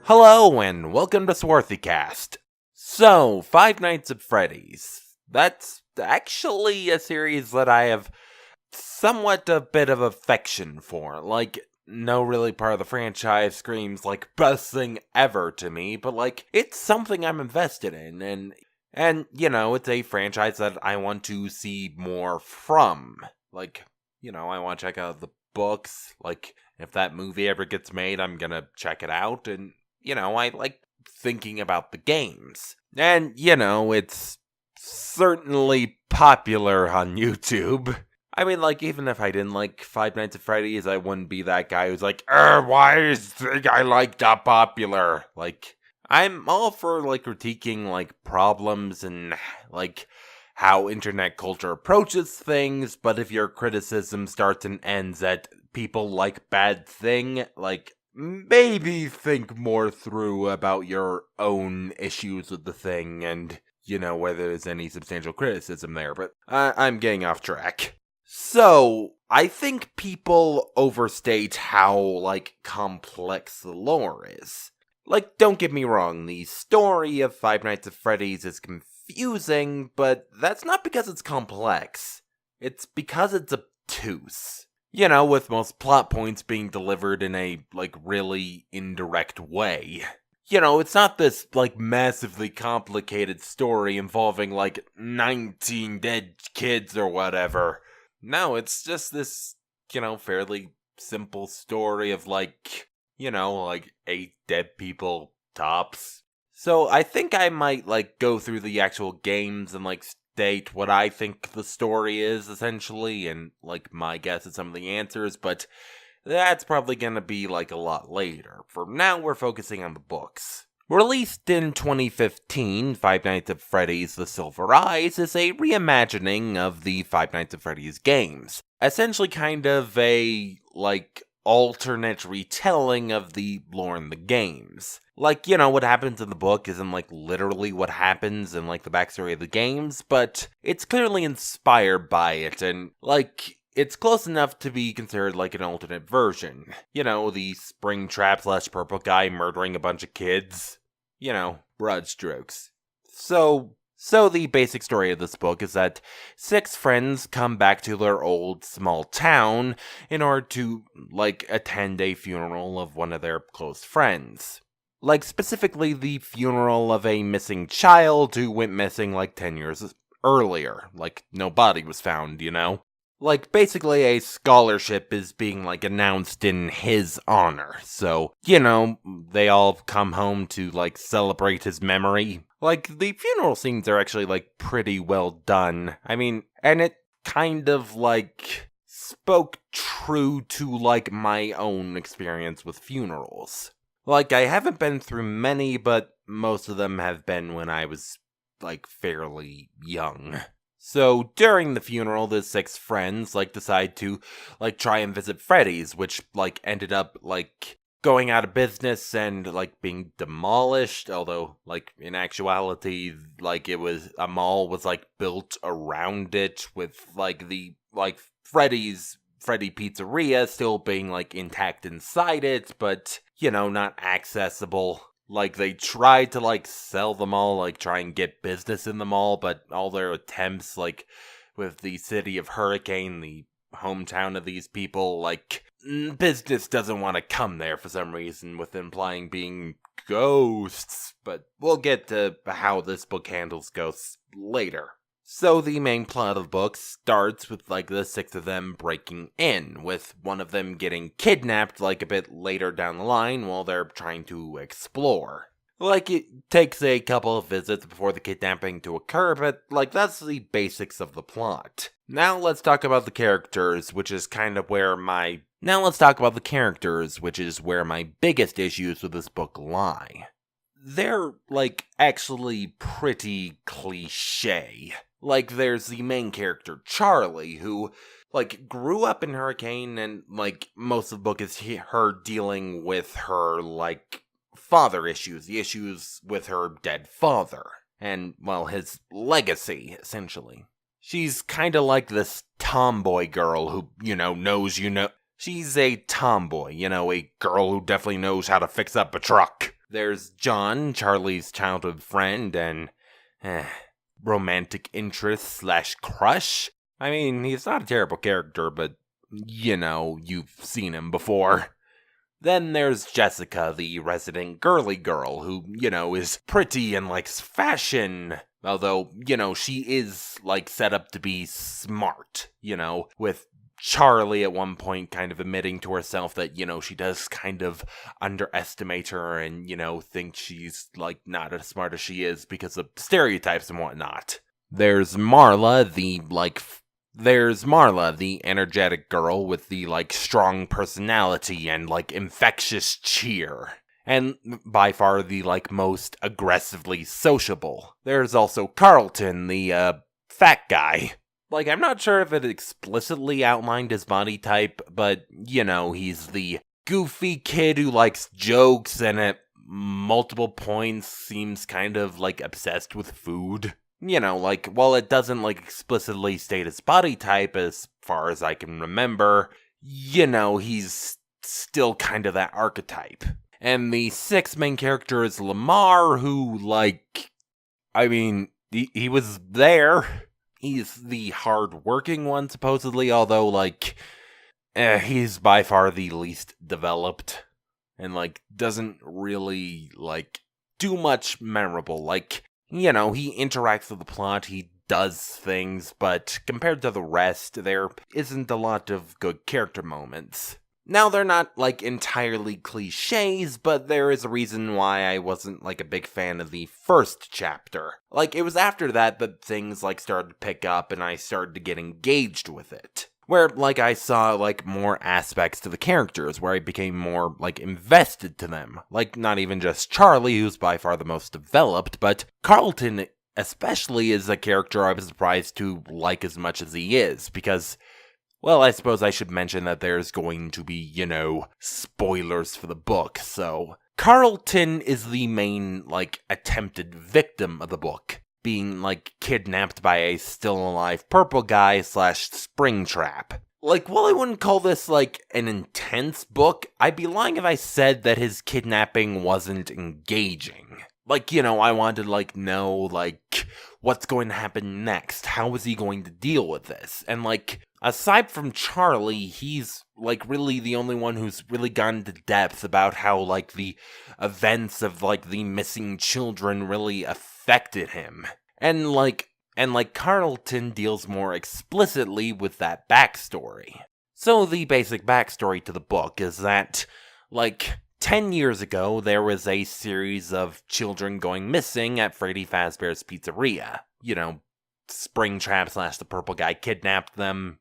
Hello and welcome to Swarthycast. So, Five Nights at Freddy's. That's actually a series that I have somewhat a bit of affection for. Like, no really part of the franchise screams like best thing ever to me, but like, it's something I'm invested in, and it's a franchise that I want to see more from. Like, I want to check out the books. Like, if that movie ever gets made, I'm gonna check it out, and I like thinking about the games. And, it's certainly popular on YouTube. I mean, like, even if I didn't like Five Nights at Freddy's, I wouldn't be that guy who's like, why is the guy like that popular? Like, I'm all for, like, critiquing, like, problems and, like, how internet culture approaches things, but if your criticism starts and ends at people like bad thing, like, maybe think more through about your own issues with the thing and, whether there's any substantial criticism there, but I'm getting off track. So, I think people overstate how, like, complex the lore is. Like, don't get me wrong, the story of Five Nights at Freddy's is confusing, but that's not because it's complex. It's because it's obtuse. With most plot points being delivered in a, like, really indirect way. It's not this, like, massively complicated story involving, like, 19 dead kids or whatever. No, it's just this, fairly simple story of, like, like 8 dead people tops. So I think I might, like, go through the actual games and, like, state what I think the story is, essentially, and, like, my guess at some of the answers, but that's probably gonna be, like, a lot later. For now, we're focusing on the books. Released in 2015, Five Nights at Freddy's The Silver Eyes is a reimagining of the Five Nights at Freddy's games. Essentially kind of a, like, alternate retelling of the lore in the games. Like, what happens in the book isn't, like, literally what happens in, like, the backstory of the games, but it's clearly inspired by it, and, like, it's close enough to be considered, like, an alternate version. The Springtrap / purple guy murdering a bunch of kids. Broad strokes. So the basic story of this book is that 6 friends come back to their old small town in order to, like, attend a funeral of one of their close friends. Like, specifically the funeral of a missing child who went missing, like, 10 years earlier. Like, no body was found, Like, basically a scholarship is being, like, announced in his honor. So, they all come home to, like, celebrate his memory. Like, the funeral scenes are actually, like, pretty well done. I mean, and it kind of, like, spoke true to, like, my own experience with funerals. Like, I haven't been through many, but most of them have been when I was, like, fairly young. So, during the funeral, the 6 friends, like, decide to, like, try and visit Freddy's, which, like, ended up, like, going out of business and, like, being demolished, although, like, in actuality, like, a mall was, like, built around it with, like, Freddy Pizzeria still being, like, intact inside it, but, not accessible. Like, they tried to, like, sell the mall, like, try and get business in the mall, but all their attempts, like, with the city of Hurricane, the hometown of these people, like, business doesn't want to come there for some reason, with implying being ghosts. But we'll get to how this book handles ghosts later. So the main plot of the book starts with, like, the 6 of them breaking in, with one of them getting kidnapped, like, a bit later down the line while they're trying to explore. Like, it takes a couple of visits before the kidnapping to occur, but, like, that's the basics of the plot. Now let's talk about the characters, which is kind of where my biggest issues with this book lie. They're, like, actually pretty cliche. Like, there's the main character, Charlie, who, like, grew up in Hurricane, and, like, most of the book is her dealing with her, like, father issues, the issues with her dead father, and, well, his legacy, essentially. She's kinda like this tomboy girl who, She's a tomboy, a girl who definitely knows how to fix up a truck. there's John, Charlie's childhood friend and romantic interest slash crush. I mean, he's not a terrible character, but you've seen him before. Then there's Jessica, the resident girly girl, who, is pretty and likes fashion. Although, she is, set up to be smart, with Charlie at one point kind of admitting to herself that, she does kind of underestimate her and, think she's, not as smart as she is because of stereotypes and whatnot. There's Marla, the energetic girl with the, strong personality and, infectious cheer. And by far the, most aggressively sociable. There's also Carlton, the, fat guy. I'm not sure if it explicitly outlined his body type, but, he's the goofy kid who likes jokes and at multiple points seems kind of, obsessed with food. While it doesn't, explicitly state his body type as far as I can remember, he's still kind of that archetype. And the sixth main character is Lamar, who, he was there. He's the hard-working one, supposedly, although, he's by far the least developed. And, doesn't really, do much memorable. He interacts with the plot, he does things, but compared to the rest, there isn't a lot of good character moments. Now, they're not, entirely cliches, but there is a reason why I wasn't, a big fan of the first chapter. It was after that things, started to pick up and I started to get engaged with it. Where, I saw, more aspects to the characters, where I became more, invested to them. Not even just Charlie, who's by far the most developed, but Carlton especially is a character I was surprised to like as much as he is, because, well, I suppose I should mention that there's going to be, spoilers for the book, so... Carlton is the main, attempted victim of the book, being, kidnapped by a still-alive purple guy / Springtrap. While I wouldn't call this, an intense book, I'd be lying if I said that his kidnapping wasn't engaging. I wanted to, know, what's going to happen next? How is he going to deal with this? And, aside from Charlie, he's, really the only one who's really gone into depth about how, the events of, the missing children really affected him. And Carlton deals more explicitly with that backstory. So the basic backstory to the book is that, 10 years ago, there was a series of children going missing at Freddy Fazbear's Pizzeria. Springtrap / the purple guy kidnapped them,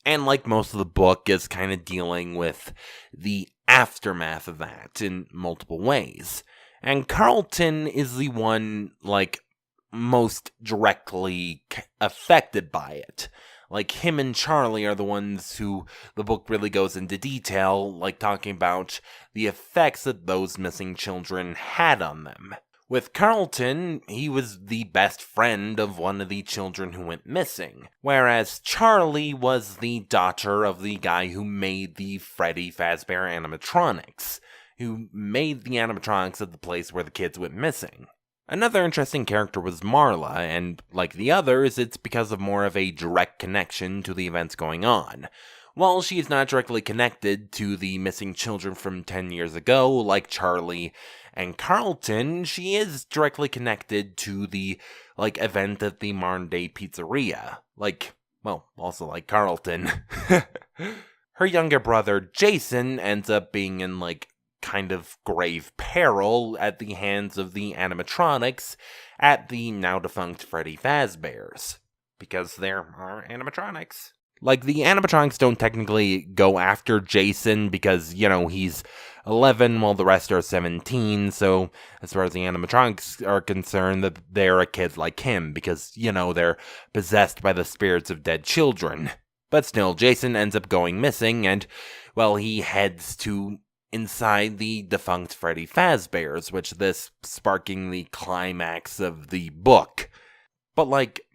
and most of the book is kind of dealing with the aftermath of that in multiple ways. And Carlton is the one, most directly affected by it. Him and Charlie are the ones who the book really goes into detail, talking about the effects that those missing children had on them. With Carlton, he was the best friend of one of the children who went missing, whereas Charlie was the daughter of the guy who made the Freddy Fazbear animatronics, who made the animatronics at the place where the kids went missing. Another interesting character was Marla, and like the others, it's because of more of a direct connection to the events going on. While she is not directly connected to the missing children from 10 years ago, like Charlie and Carlton, she is directly connected to the, event at the modern-day pizzeria. Also like Carlton. Her younger brother, Jason, ends up being in, kind of grave peril at the hands of the animatronics at the now-defunct Freddy Fazbear's. Because there are animatronics. The animatronics don't technically go after Jason because, he's 11 while the rest are 17, so as far as the animatronics are concerned, that they're a kid like him because, they're possessed by the spirits of dead children. But still, Jason ends up going missing and, he heads to inside the defunct Freddy Fazbear's, which this sparking the climax of the book. But,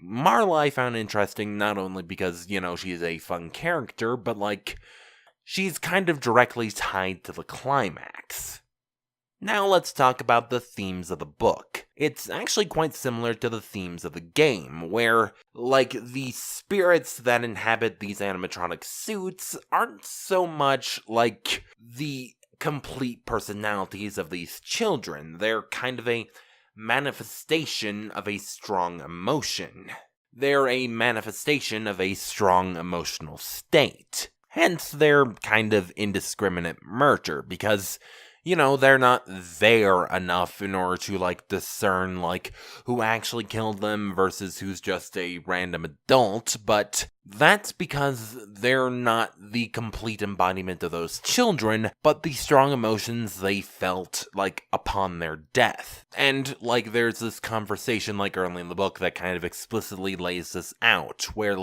Marla I found interesting not only because, she's a fun character, but, she's kind of directly tied to the climax. Now let's talk about the themes of the book. It's actually quite similar to the themes of the game, where, like, the spirits that inhabit these animatronic suits aren't so much like the complete personalities of these children. They're kind of a manifestation of a strong emotion. They're a manifestation of a strong emotional state. Hence, they're kind of indiscriminate murder, because they're not there enough in order to, discern, who actually killed them versus who's just a random adult, but that's because they're not the complete embodiment of those children, but the strong emotions they felt, upon their death. And, there's this conversation, early in the book that kind of explicitly lays this out, where,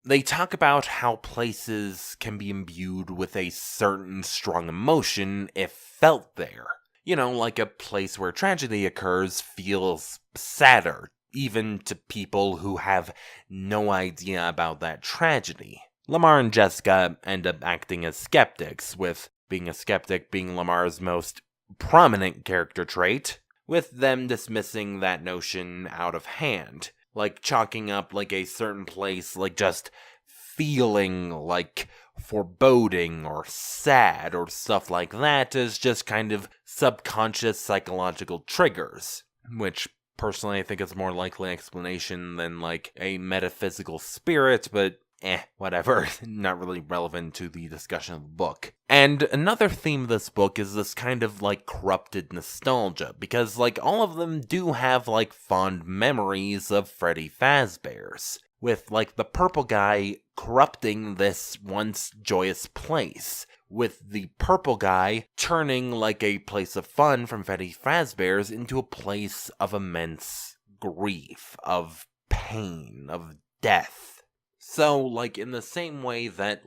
they talk about how places can be imbued with a certain strong emotion if felt there. Like a place where tragedy occurs feels sadder, even to people who have no idea about that tragedy. Lamar and Jessica end up acting as skeptics, with being a skeptic being Lamar's most prominent character trait, with them dismissing that notion out of hand. Chalking up, a certain place, just feeling, foreboding or sad or stuff like that as just kind of subconscious psychological triggers. Which, personally, I think is a more likely explanation than, a metaphysical spirit, but whatever. Not really relevant to the discussion of the book. And another theme of this book is this kind of, corrupted nostalgia, because, all of them do have, fond memories of Freddy Fazbear's, with, the purple guy corrupting this once joyous place, with the purple guy turning, a place of fun from Freddy Fazbear's into a place of immense grief, of pain, of death. So, in the same way that,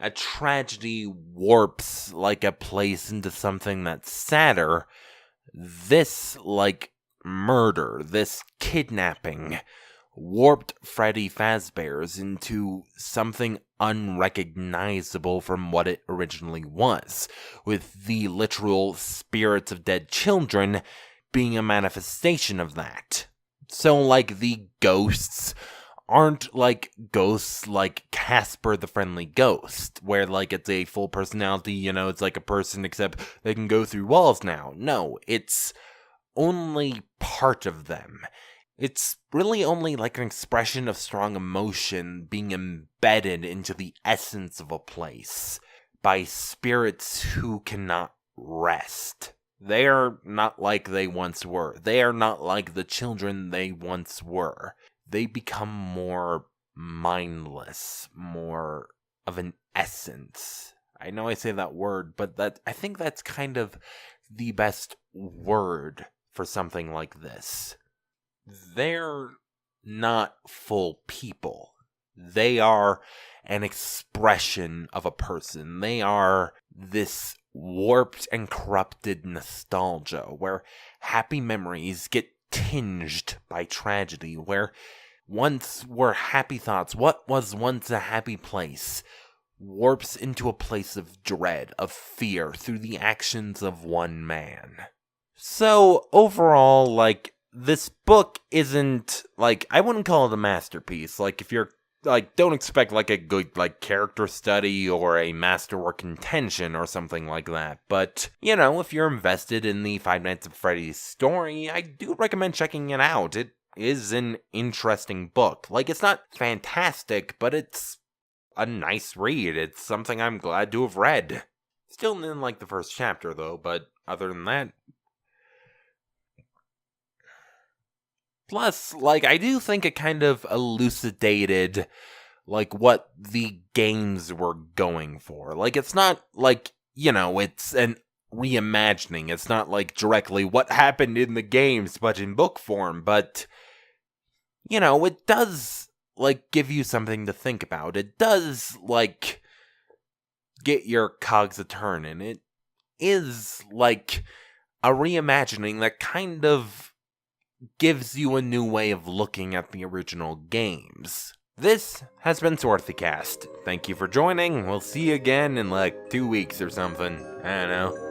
a tragedy warps, a place into something that's sadder, this, murder, this kidnapping, warped Freddy Fazbear's into something unrecognizable from what it originally was, with the literal spirits of dead children being a manifestation of that. So, the ghosts aren't ghosts like Casper the Friendly Ghost, where it's a full personality, it's like a person except they can go through walls now. No, it's only part of them. It's really only an expression of strong emotion being embedded into the essence of a place by spirits who cannot rest. They are not like they once were. They are not like the children they once were. They become more mindless, more of an essence. I know I say that word, but I think that's kind of the best word for something like this. They're not full people. They are an expression of a person. They are this warped and corrupted nostalgia, where happy memories get tinged by tragedy, where once were happy thoughts, what was once a happy place, warps into a place of dread, of fear, through the actions of one man. So, overall, this book isn't, I wouldn't call it a masterpiece. If you're, don't expect, a good, character study or a masterwork in tension or something like that. But, if you're invested in the Five Nights at Freddy's story, I do recommend checking it out. It is an interesting book. It's not fantastic, but it's a nice read. It's something I'm glad to have read. Still didn't like the first chapter, though, but other than that. Plus, I do think it kind of elucidated, what the games were going for. It's not, it's an reimagining. It's not, directly what happened in the games, but in book form. But, it does, give you something to think about. It does, get your cogs a-turning. It is, a reimagining that kind of gives you a new way of looking at the original games. This has been Swarthycast. Thank you for joining. We'll see you again in 2 weeks or something. I don't know.